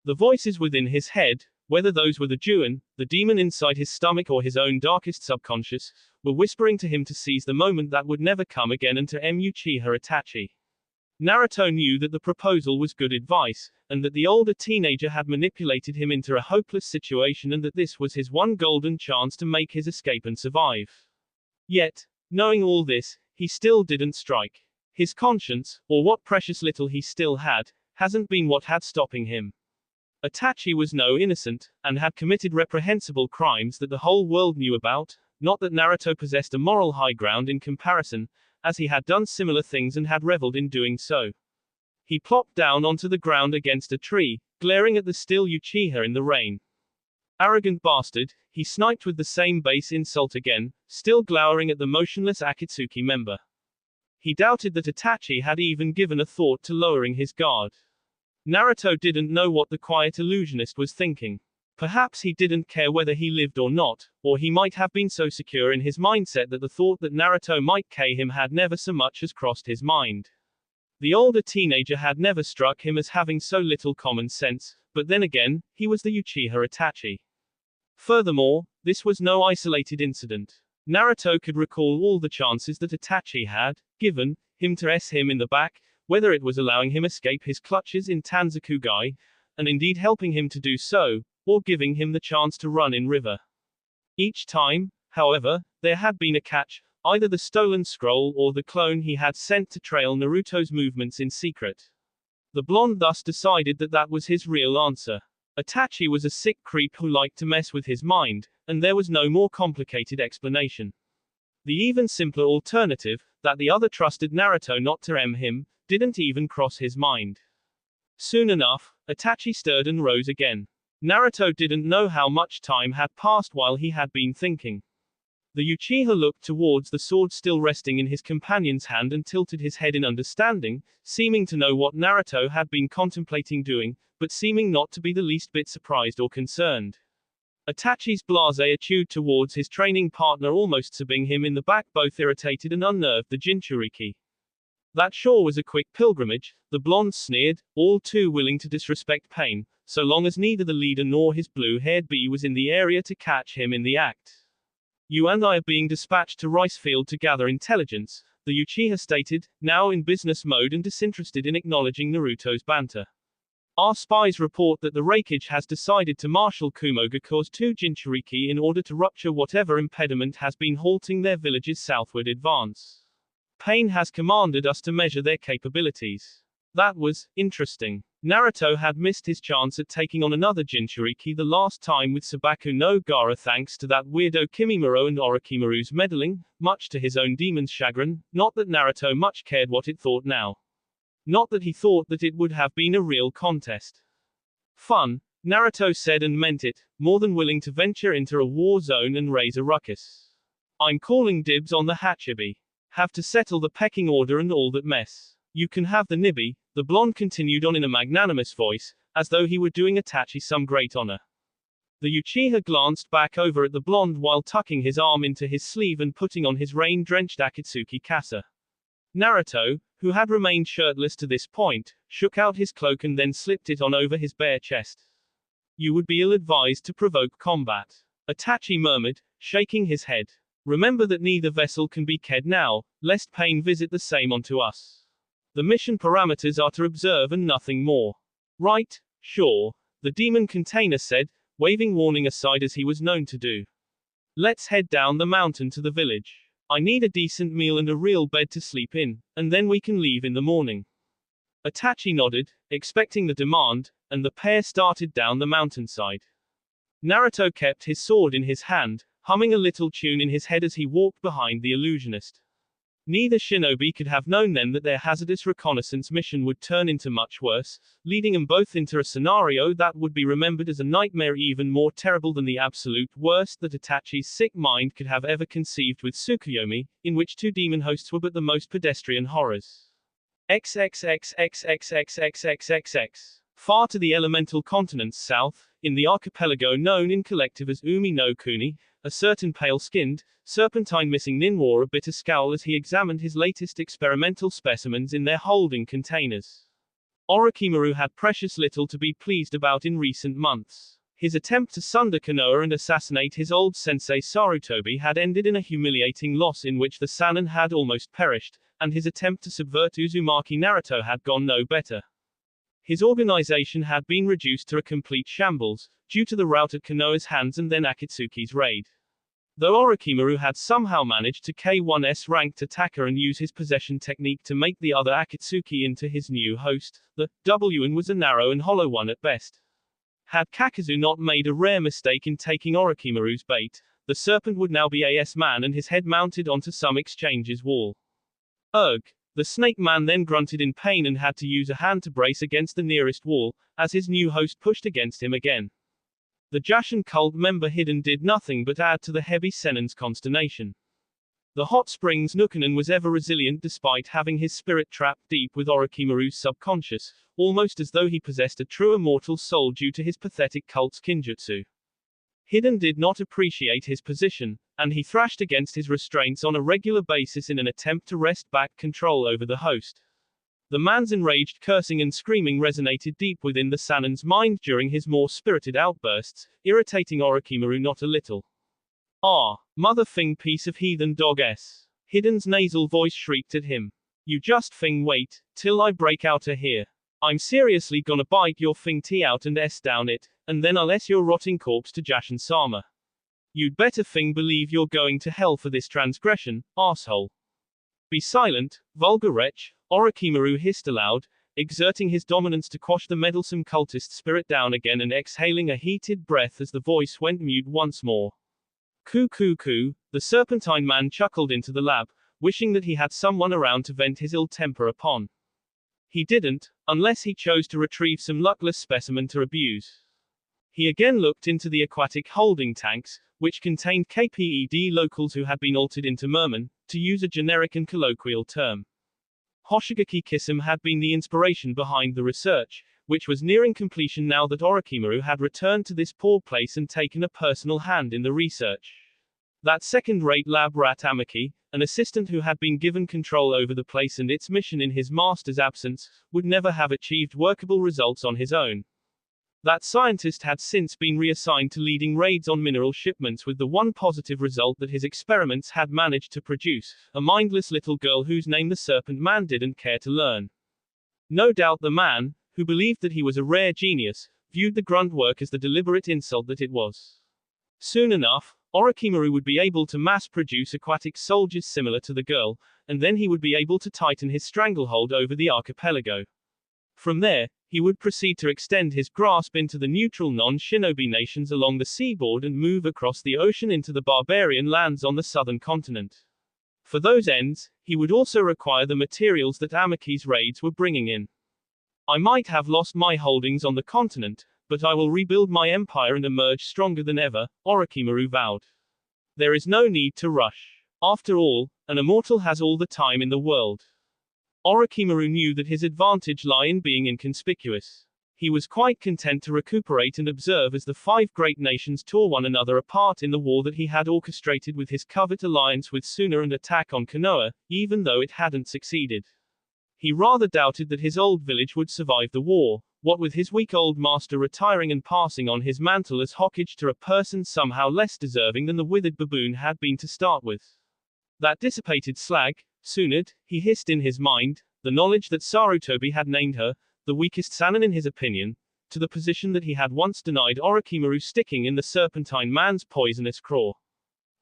The voices within his head, whether those were the Juin, the demon inside his stomach, or his own darkest subconscious, were whispering to him to seize the moment that would never come again and to Uchiha Itachi. Naruto knew that the proposal was good advice, and that the older teenager had manipulated him into a hopeless situation, and that this was his one golden chance to make his escape and survive. Yet, knowing all this, he still didn't strike. His conscience, or what precious little he still had, hasn't been what had stopping him. Itachi was no innocent, and had committed reprehensible crimes that the whole world knew about, not that Naruto possessed a moral high ground in comparison, as he had done similar things and had reveled in doing so. He plopped down onto the ground against a tree, glaring at the still Uchiha in the rain. Arrogant bastard, he sniped with the same base insult again, still glowering at the motionless Akatsuki member. He doubted that Itachi had even given a thought to lowering his guard. Naruto didn't know what the quiet illusionist was thinking. Perhaps he didn't care whether he lived or not, or he might have been so secure in his mindset that the thought that Naruto might kill him had never so much as crossed his mind. The older teenager had never struck him as having so little common sense, but then again, he was the Uchiha Itachi. Furthermore, this was no isolated incident. Naruto could recall all the chances that Itachi had given him to him in the back, whether it was allowing him escape his clutches in Tanzakugai, and indeed helping him to do so, or giving him the chance to run in river. Each time, however, there had been a catch, either the stolen scroll or the clone he had sent to trail Naruto's movements in secret. The blonde thus decided that that was his real answer. Itachi was a sick creep who liked to mess with his mind, and there was no more complicated explanation. The even simpler alternative, that the other trusted Naruto not to him, didn't even cross his mind. Soon enough, Itachi stirred and rose again. Naruto didn't know how much time had passed while he had been thinking. The Uchiha looked towards the sword still resting in his companion's hand and tilted his head in understanding, seeming to know what Naruto had been contemplating doing, but seeming not to be the least bit surprised or concerned. Itachi's blasé attitude towards his training partner almost stabbing him in the back both irritated and unnerved the Jinchuriki. That sure was a quick pilgrimage, the blonde sneered, all too willing to disrespect pain, so long as neither the leader nor his blue-haired bee was in the area to catch him in the act. You and I are being dispatched to Ricefield to gather intelligence, the Uchiha stated, now in business mode and disinterested in acknowledging Naruto's banter. Our spies report that the Raikage has decided to marshal Kumogakure's two Jinchuriki in order to rupture whatever impediment has been halting their village's southward advance. Pain has commanded us to measure their capabilities. That was interesting. Naruto had missed his chance at taking on another Jinchuriki the last time with Sabaku no Gaara thanks to that weirdo Kimimaro and Orochimaru's meddling, much to his own demon's chagrin, not that Naruto much cared what it thought now. Not that he thought that it would have been a real contest. Fun, Naruto said and meant it, more than willing to venture into a war zone and raise a ruckus. I'm calling dibs on the Hachibi. Have to settle the pecking order and all that mess. You can have the Nibi, the blonde continued on in a magnanimous voice, as though he were doing Itachi some great honor. The Uchiha glanced back over at the blonde while tucking his arm into his sleeve and putting on his rain-drenched Akatsuki kasa. Naruto, who had remained shirtless to this point, shook out his cloak and then slipped it on over his bare chest. You would be ill-advised to provoke combat. Itachi murmured, shaking his head. Remember that neither vessel can be ked now, lest pain visit the same onto us. The mission parameters are to observe and nothing more. Right, sure, the demon container said, waving warning aside as he was known to do. Let's head down the mountain to the village. I need a decent meal and a real bed to sleep in, and then we can leave in the morning. Itachi nodded, expecting the demand, and the pair started down the mountainside. Naruto kept his sword in his hand, humming a little tune in his head as he walked behind the illusionist. Neither Shinobi could have known then that their hazardous reconnaissance mission would turn into much worse, leading them both into a scenario that would be remembered as a nightmare even more terrible than the absolute worst that Itachi's sick mind could have ever conceived with Tsukuyomi, in which two demon hosts were but the most pedestrian horrors. XXXXXXXXXX. Far to the elemental continents south, in the archipelago known in collective as Umi no Kuni, a certain pale-skinned, serpentine-missing nin wore a bitter scowl as he examined his latest experimental specimens in their holding containers. Orochimaru had precious little to be pleased about in recent months. His attempt to sunder Konoha and assassinate his old sensei Sarutobi had ended in a humiliating loss in which the Sannin had almost perished, and his attempt to subvert Uzumaki Naruto had gone no better. His organization had been reduced to a complete shambles, due to the rout at Konoha's hands and then Akatsuki's raid. Though Orochimaru had somehow managed to K1's ranked attacker and use his possession technique to make the other Akatsuki into his new host, the WN was a narrow and hollow one at best. Had Kakazu not made a rare mistake in taking Orochimaru's bait, the serpent would now be a man and his head mounted onto some exchange's wall. Ugh. The snake man then grunted in pain and had to use a hand to brace against the nearest wall, as his new host pushed against him again. The Jashin cult member Hidden did nothing but add to the heavy Sennin's consternation. The hot springs Nukanen was ever resilient despite having his spirit trapped deep with Orochimaru's subconscious, almost as though he possessed a true immortal soul due to his pathetic cult's kinjutsu. Hidden did not appreciate his position, and he thrashed against his restraints on a regular basis in an attempt to wrest back control over the host. The man's enraged cursing and screaming resonated deep within the Sannin's mind during his more spirited outbursts, irritating Orochimaru not a little. Ah, mother thing piece of heathen dog s. Hidden's nasal voice shrieked at him. You just thing wait, till I break out a here. I'm seriously gonna bite your thing t out and s down it, and then I'll s your rotting corpse to Jashin-sama. You'd better thing believe you're going to hell for this transgression, asshole. Be silent, vulgar wretch, Orochimaru hissed aloud, exerting his dominance to quash the meddlesome cultist's spirit down again and exhaling a heated breath as the voice went mute once more. Coo coo coo, the serpentine man chuckled into the lab, wishing that he had someone around to vent his ill temper upon. He didn't, unless he chose to retrieve some luckless specimen to abuse. He again looked into the aquatic holding tanks, which contained KPED locals who had been altered into mermen, to use a generic and colloquial term. Hoshigaki Kisame had been the inspiration behind the research, which was nearing completion now that Orochimaru had returned to this poor place and taken a personal hand in the research. That second-rate lab rat Amaki, an assistant who had been given control over the place and its mission in his master's absence, would never have achieved workable results on his own. That scientist had since been reassigned to leading raids on mineral shipments with the one positive result that his experiments had managed to produce a mindless little girl whose name the Serpent Man didn't care to learn. No doubt the man, who believed that he was a rare genius, viewed the grunt work as the deliberate insult that it was. Soon enough, Orochimaru would be able to mass-produce aquatic soldiers similar to the girl, and then he would be able to tighten his stranglehold over the archipelago. From there, he would proceed to extend his grasp into the neutral non-shinobi nations along the seaboard and move across the ocean into the barbarian lands on the southern continent. For those ends, he would also require the materials that Amaki's raids were bringing in. I might have lost my holdings on the continent, but I will rebuild my empire and emerge stronger than ever, Orochimaru vowed. There is no need to rush. After all, an immortal has all the time in the world. Orochimaru knew that his advantage lay in being inconspicuous. He was quite content to recuperate and observe as the five great nations tore one another apart in the war that he had orchestrated with his covert alliance with Suna and attack on Konoha, even though it hadn't succeeded. He rather doubted that his old village would survive the war, what with his weak old master retiring and passing on his mantle as hokage to a person somehow less deserving than the withered baboon had been to start with. That dissipated slag, Tsunade, he hissed in his mind, the knowledge that Sarutobi had named her, the weakest Sannin in his opinion, to the position that he had once denied Orochimaru sticking in the serpentine man's poisonous craw.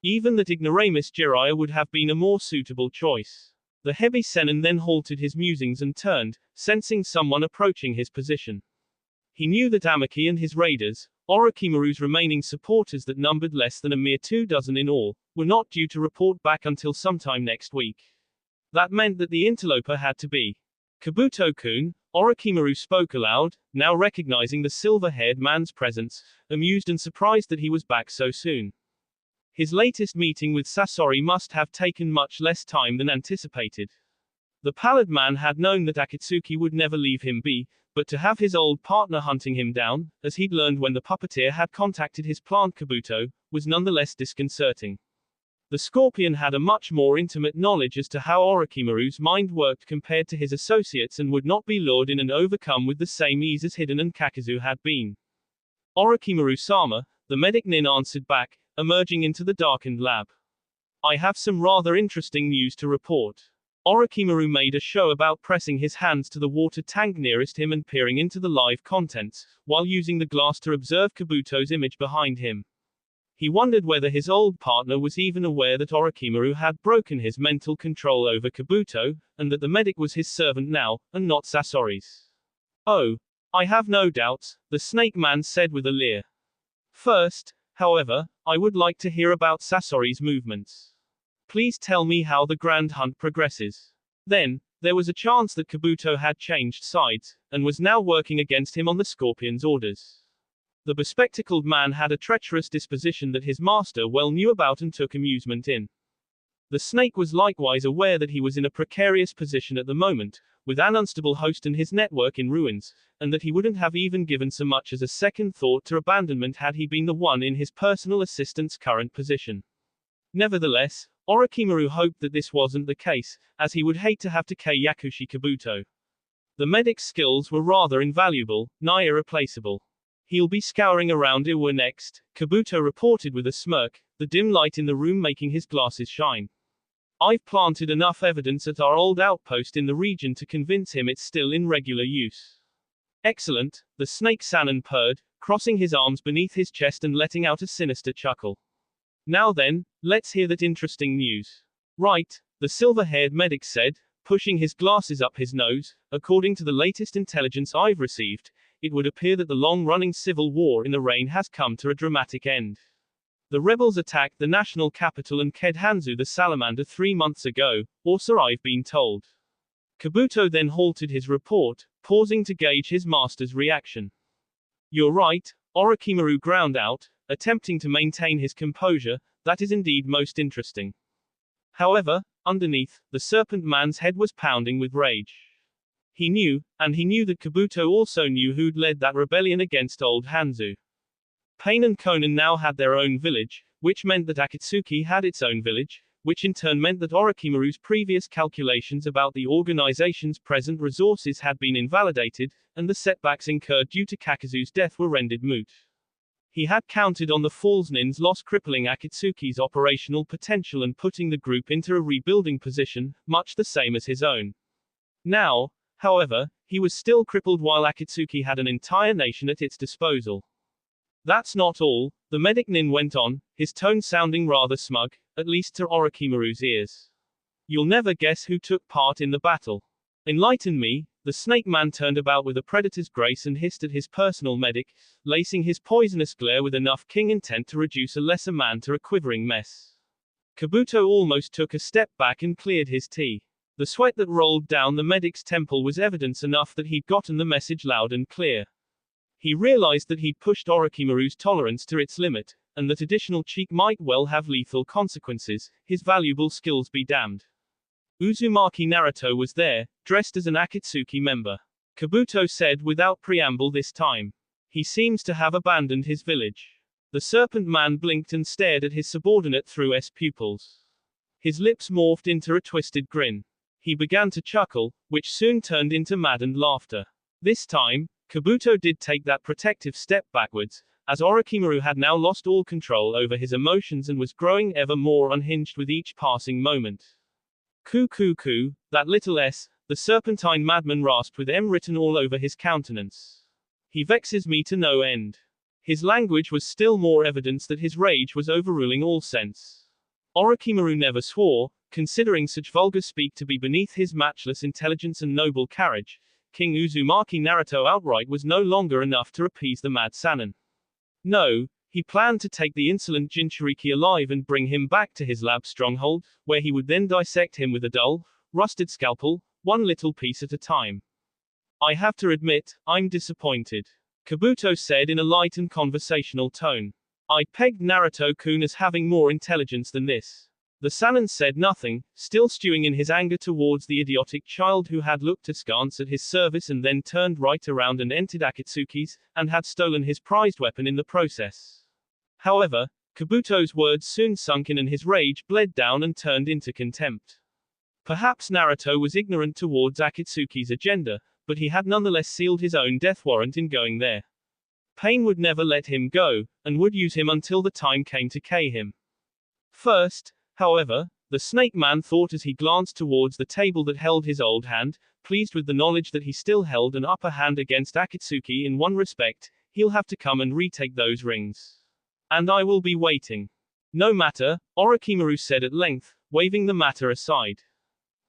Even that ignoramus Jiraiya would have been a more suitable choice. The heavy Sennin then halted his musings and turned, sensing someone approaching his position. He knew that Amaki and his raiders, Orochimaru's remaining supporters that numbered less than a mere 24 in all, were not due to report back until sometime next week. That meant that the interloper had to be Kabuto-kun. Orochimaru spoke aloud, now recognizing the silver-haired man's presence, amused and surprised that he was back so soon. His latest meeting with Sasori must have taken much less time than anticipated. The pallid man had known that Akatsuki would never leave him be, but to have his old partner hunting him down, as he'd learned when the puppeteer had contacted his plant Kabuto, was nonetheless disconcerting. The Scorpion had a much more intimate knowledge as to how Orochimaru's mind worked compared to his associates and would not be lured in and overcome with the same ease as Hiden and Kakazu had been. Orochimaru-sama, the medic Nin answered back, emerging into the darkened lab. I have some rather interesting news to report. Orochimaru made a show about pressing his hands to the water tank nearest him and peering into the live contents, while using the glass to observe Kabuto's image behind him. He wondered whether his old partner was even aware that Orochimaru had broken his mental control over Kabuto, and that the medic was his servant now, and not Sasori's. Oh, I have no doubts, the snake man said with a leer. First, however, I would like to hear about Sasori's movements. Please tell me how the grand hunt progresses. Then, there was a chance that Kabuto had changed sides, and was now working against him on the Scorpion's orders. The bespectacled man had a treacherous disposition that his master well knew about and took amusement in. The snake was likewise aware that he was in a precarious position at the moment, with an unstable host and his network in ruins, and that he wouldn't have even given so much as a second thought to abandonment had he been the one in his personal assistant's current position. Nevertheless, Orochimaru hoped that this wasn't the case, as he would hate to have to Yakushi Kabuto. The medic's skills were rather invaluable, nigh irreplaceable. He'll be scouring around Iwa next, Kabuto reported with a smirk, the dim light in the room making his glasses shine. I've planted enough evidence at our old outpost in the region to convince him it's still in regular use. Excellent, the snake Sanin purred, crossing his arms beneath his chest and letting out a sinister chuckle. Now then, let's hear that interesting news. Right, the silver-haired medic said, pushing his glasses up his nose. According to the latest intelligence I've received, it would appear that the long-running civil war in the Rain has come to a dramatic end. The rebels attacked the national capital and killed Hanzu the salamander 3 months ago, or so I've been told. Kabuto then halted his report, pausing to gauge his master's reaction. You're right, Orochimaru ground out, attempting to maintain his composure, that is indeed most interesting. However, underneath, the serpent man's head was pounding with rage. He knew that Kabuto also knew who'd led that rebellion against old Hanzu. Pain and Konan now had their own village, which meant that Akatsuki had its own village, which in turn meant that Orochimaru's previous calculations about the organization's present resources had been invalidated, and the setbacks incurred due to Kakazu's death were rendered moot. He had counted on the Falls Nin's loss crippling Akatsuki's operational potential and putting the group into a rebuilding position, much the same as his own. Now, however, he was still crippled while Akatsuki had an entire nation at its disposal. That's not all, the medic Nin went on, his tone sounding rather smug, at least to Orochimaru's ears. You'll never guess who took part in the battle. Enlighten me. The snake man turned about with a predator's grace and hissed at his personal medic, lacing his poisonous glare with enough king intent to reduce a lesser man to a quivering mess. Kabuto almost took a step back and cleared his tea. The sweat that rolled down the medic's temple was evidence enough that he'd gotten the message loud and clear. He realized that he'd pushed Orochimaru's tolerance to its limit, and that additional cheek might well have lethal consequences, his valuable skills be damned. Uzumaki Naruto was there, dressed as an Akatsuki member. Kabuto said without preamble this time. He seems to have abandoned his village. The serpent man blinked and stared at his subordinate through his pupils. His lips morphed into a twisted grin. He began to chuckle, which soon turned into maddened laughter. This time, Kabuto did take that protective step backwards, as Orochimaru had now lost all control over his emotions and was growing ever more unhinged with each passing moment. Ku, that little s, the serpentine madman rasped with M written all over his countenance. He vexes me to no end. His language was still more evidence that his rage was overruling all sense. Orochimaru never swore, considering such vulgar speak to be beneath his matchless intelligence and noble carriage. King Uzumaki Naruto outright was no longer enough to appease the mad Sannin. No, he planned to take the insolent Jinchuriki alive and bring him back to his lab stronghold, where he would then dissect him with a dull, rusted scalpel, one little piece at a time. I have to admit, I'm disappointed, Kabuto said in a light and conversational tone. I pegged Naruto-kun as having more intelligence than this. The Sannin said nothing, still stewing in his anger towards the idiotic child who had looked askance at his service and then turned right around and entered Akatsuki's, and had stolen his prized weapon in the process. However, Kabuto's words soon sunk in and his rage bled down and turned into contempt. Perhaps Naruto was ignorant towards Akatsuki's agenda, but he had nonetheless sealed his own death warrant in going there. Pain would never let him go, and would use him until the time came to kill him. First, however, the Snake Man thought as he glanced towards the table that held his old hand, pleased with the knowledge that he still held an upper hand against Akatsuki in one respect, he'll have to come and retake those rings. And I will be waiting. No matter, Orochimaru said at length, waving the matter aside.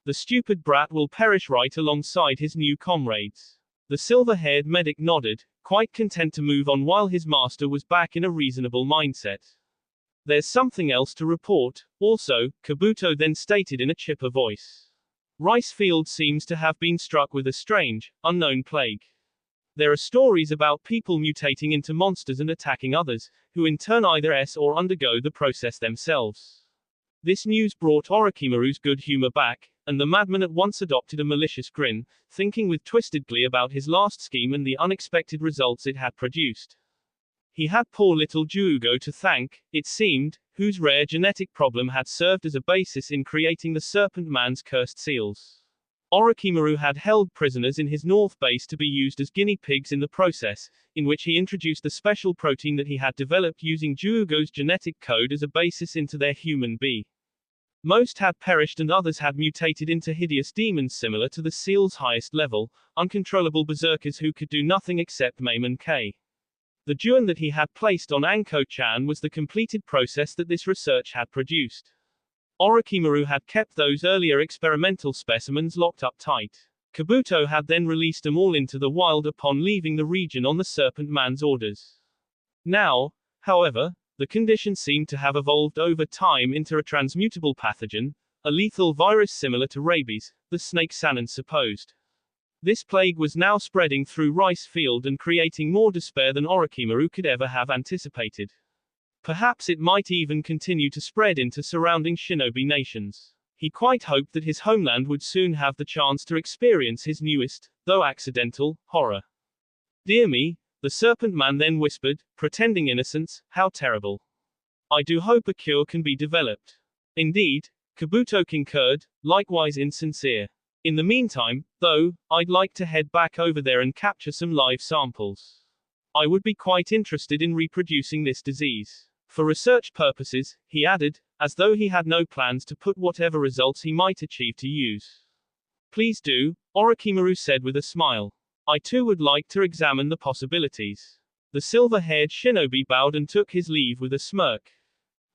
The stupid brat will perish right alongside his new comrades. The silver-haired medic nodded, quite content to move on while his master was back in a reasonable mindset. There's something else to report, also, Kabuto then stated in a chipper voice. Rice Field seems to have been struck with a strange, unknown plague. There are stories about people mutating into monsters and attacking others, who in turn either or undergo the process themselves. This news brought Orochimaru's good humor back, and the madman at once adopted a malicious grin, thinking with twisted glee about his last scheme and the unexpected results it had produced. He had poor little Juugo to thank, it seemed, whose rare genetic problem had served as a basis in creating the Serpent Man's cursed seals. Orochimaru had held prisoners in his north base to be used as guinea pigs in the process, in which he introduced the special protein that he had developed using Juugo's genetic code as a basis into their human bee. Most had perished and others had mutated into hideous demons similar to the seal's highest level, uncontrollable berserkers who could do nothing except maim and kill. The Juan that he had placed on Anko-chan was the completed process that this research had produced. Orochimaru had kept those earlier experimental specimens locked up tight. Kabuto had then released them all into the wild upon leaving the region on the Serpent Man's orders. Now, however, the condition seemed to have evolved over time into a transmutable pathogen, a lethal virus similar to rabies, the Snake Sannin supposed. This plague was now spreading through Rice Field and creating more despair than Orochimaru could ever have anticipated. Perhaps it might even continue to spread into surrounding shinobi nations. He quite hoped that his homeland would soon have the chance to experience his newest, though accidental, horror. Dear me, the Serpent Man then whispered, pretending innocence, how terrible. I do hope a cure can be developed. Indeed, Kabuto concurred, likewise insincere. In the meantime, though, I'd like to head back over there and capture some live samples. I would be quite interested in reproducing this disease. For research purposes, he added, as though he had no plans to put whatever results he might achieve to use. Please do, Orochimaru said with a smile. I too would like to examine the possibilities. The silver-haired shinobi bowed and took his leave with a smirk.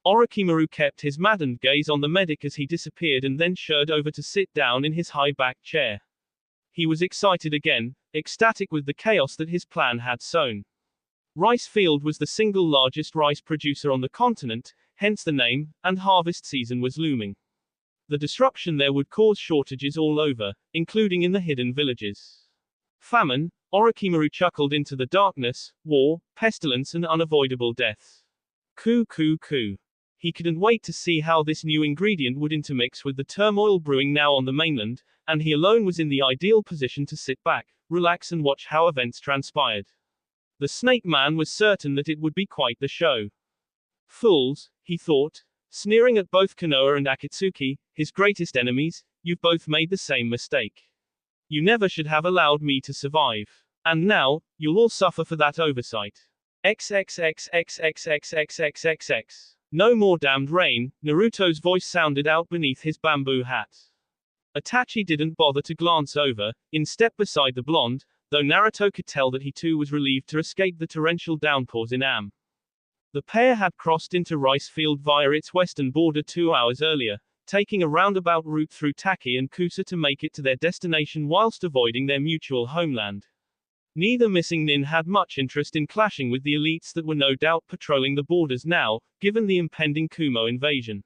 Orochimaru kept his maddened gaze on the medic as he disappeared and then sheered over to sit down in his high-backed chair. He was excited again, ecstatic with the chaos that his plan had sown. Rice Field was the single largest rice producer on the continent, hence the name, and harvest season was looming. The disruption there would cause shortages all over, including in the hidden villages. Famine, Orochimaru chuckled into the darkness, war, pestilence and unavoidable death. Coo. He couldn't wait to see how this new ingredient would intermix with the turmoil brewing now on the mainland, and he alone was in the ideal position to sit back, relax and watch how events transpired. The Snake Man was certain that it would be quite the show. Fools, he thought, sneering at both Konoha and Akatsuki, his greatest enemies, you've both made the same mistake. You never should have allowed me to survive. And now, you'll all suffer for that oversight. XXXXXXXXXX. No more damned rain, Naruto's voice sounded out beneath his bamboo hat. Itachi didn't bother to glance over, in step beside the blonde, though Naruto could tell that he too was relieved to escape the torrential downpours in Am. The pair had crossed into Rice Field via its western border 2 hours earlier, taking a roundabout route through Taki and Kusa to make it to their destination whilst avoiding their mutual homeland. Neither missing nin had much interest in clashing with the elites that were no doubt patrolling the borders now, given the impending Kumo invasion.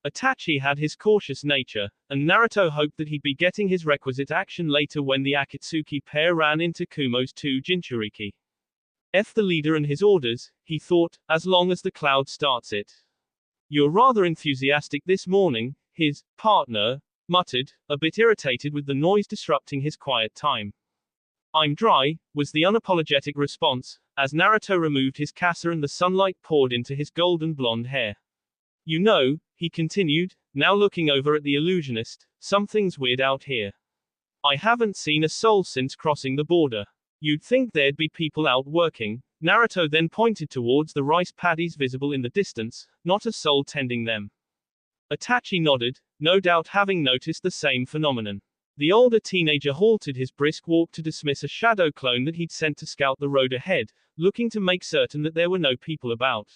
Itachi had his cautious nature, and Naruto hoped that he'd be getting his requisite action later when the Akatsuki pair ran into Kumo's two Jinchuriki. F the leader and his orders, he thought, as long as the cloud starts it. You're rather enthusiastic this morning, his partner muttered, a bit irritated with the noise disrupting his quiet time. I'm dry, was the unapologetic response, as Naruto removed his kasa and the sunlight poured into his golden blonde hair. You know, he continued, now looking over at the illusionist, something's weird out here. I haven't seen a soul since crossing the border. You'd think there'd be people out working. Naruto then pointed towards the rice paddies visible in the distance, not a soul tending them. Itachi nodded, no doubt having noticed the same phenomenon. The older teenager halted his brisk walk to dismiss a shadow clone that he'd sent to scout the road ahead, looking to make certain that there were no people about.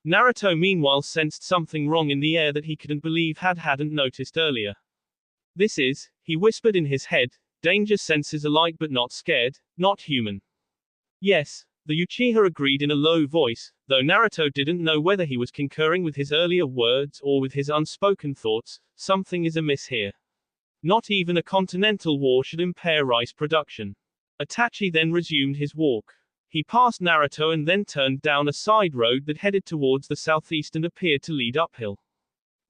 Naruto meanwhile sensed something wrong in the air that he couldn't believe hadn't noticed earlier. This is, he whispered in his head, danger senses alike but not scared, not human. Yes, the Uchiha agreed in a low voice, though Naruto didn't know whether he was concurring with his earlier words or with his unspoken thoughts, something is amiss here. Not even a continental war should impair rice production. Itachi then resumed his walk. He passed Naruto and then turned down a side road that headed towards the southeast and appeared to lead uphill.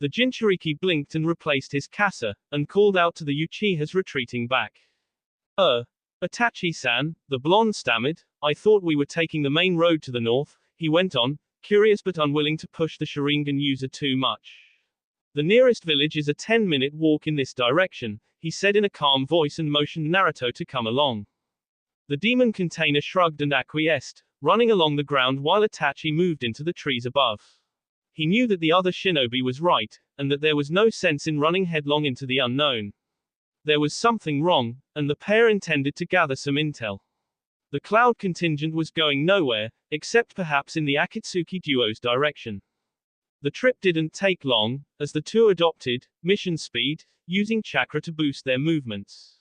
The Jinchuriki blinked and replaced his kasa, and called out to the Uchihas retreating back. Itachi-san, the blonde stammered, I thought we were taking the main road to the north, he went on, curious but unwilling to push the Sharingan user too much. The nearest village is a 10-minute walk in this direction, he said in a calm voice and motioned Naruto to come along. The demon container shrugged and acquiesced, running along the ground while Itachi moved into the trees above. He knew that the other shinobi was right, and that there was no sense in running headlong into the unknown. There was something wrong, and the pair intended to gather some intel. The cloud contingent was going nowhere, except perhaps in the Akatsuki duo's direction. The trip didn't take long, as the two adopted mission speed, using chakra to boost their movements.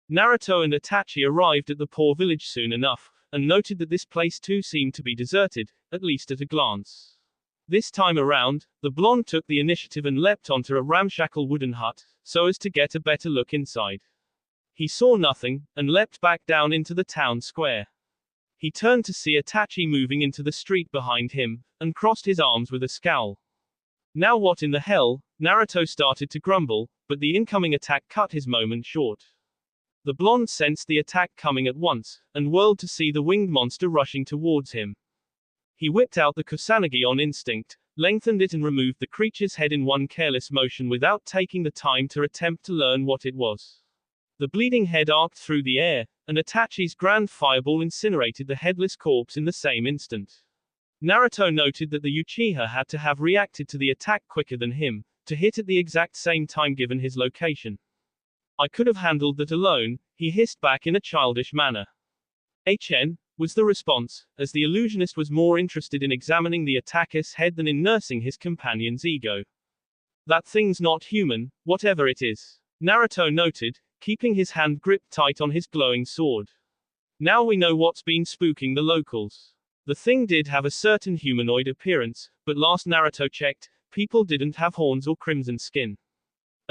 Naruto and Itachi arrived at the poor village soon enough, and noted that this place too seemed to be deserted, at least at a glance. This time around, the blonde took the initiative and leapt onto a ramshackle wooden hut, so as to get a better look inside. He saw nothing, and leapt back down into the town square. He turned to see Itachi moving into the street behind him, and crossed his arms with a scowl. Now what in the hell? Naruto started to grumble, but the incoming attack cut his moment short. The blonde sensed the attack coming at once, and whirled to see the winged monster rushing towards him. He whipped out the Kusanagi on instinct, lengthened it and removed the creature's head in one careless motion without taking the time to attempt to learn what it was. The bleeding head arced through the air, and Itachi's grand fireball incinerated the headless corpse in the same instant. Naruto noted that the Uchiha had to have reacted to the attack quicker than him, to hit at the exact same time given his location. I could have handled that alone, he hissed back in a childish manner. HN, was the response, as the illusionist was more interested in examining the attacker's head than in nursing his companion's ego. That thing's not human, whatever it is, Naruto noted, keeping his hand gripped tight on his glowing sword. Now we know what's been spooking the locals. The thing did have a certain humanoid appearance, but last Naruto checked, people didn't have horns or crimson skin.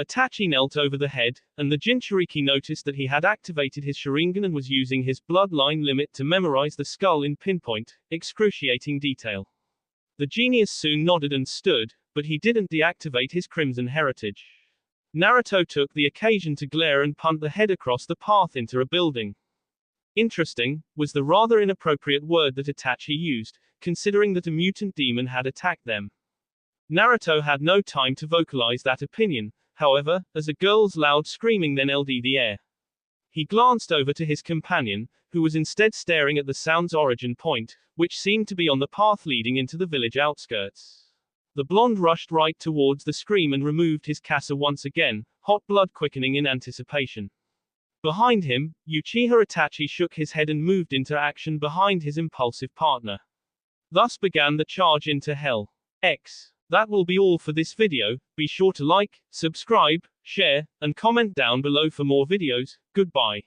Itachi knelt over the head, and the Jinchuriki noticed that he had activated his Sharingan and was using his bloodline limit to memorize the skull in pinpoint, excruciating detail. The genius soon nodded and stood, but he didn't deactivate his crimson heritage. Naruto took the occasion to glare and punt the head across the path into a building. Interesting, was the rather inappropriate word that Itachi used, considering that a mutant demon had attacked them. Naruto had no time to vocalize that opinion, however, as a girl's loud screaming then LD the air. He glanced over to his companion, who was instead staring at the sound's origin point, which seemed to be on the path leading into the village outskirts. The blonde rushed right towards the scream and removed his kasa once again, hot blood quickening in anticipation. Behind him, Uchiha Itachi shook his head and moved into action behind his impulsive partner. Thus began the charge into hell. That will be all for this video. Be sure to like, subscribe, share, and comment down below for more videos. Goodbye.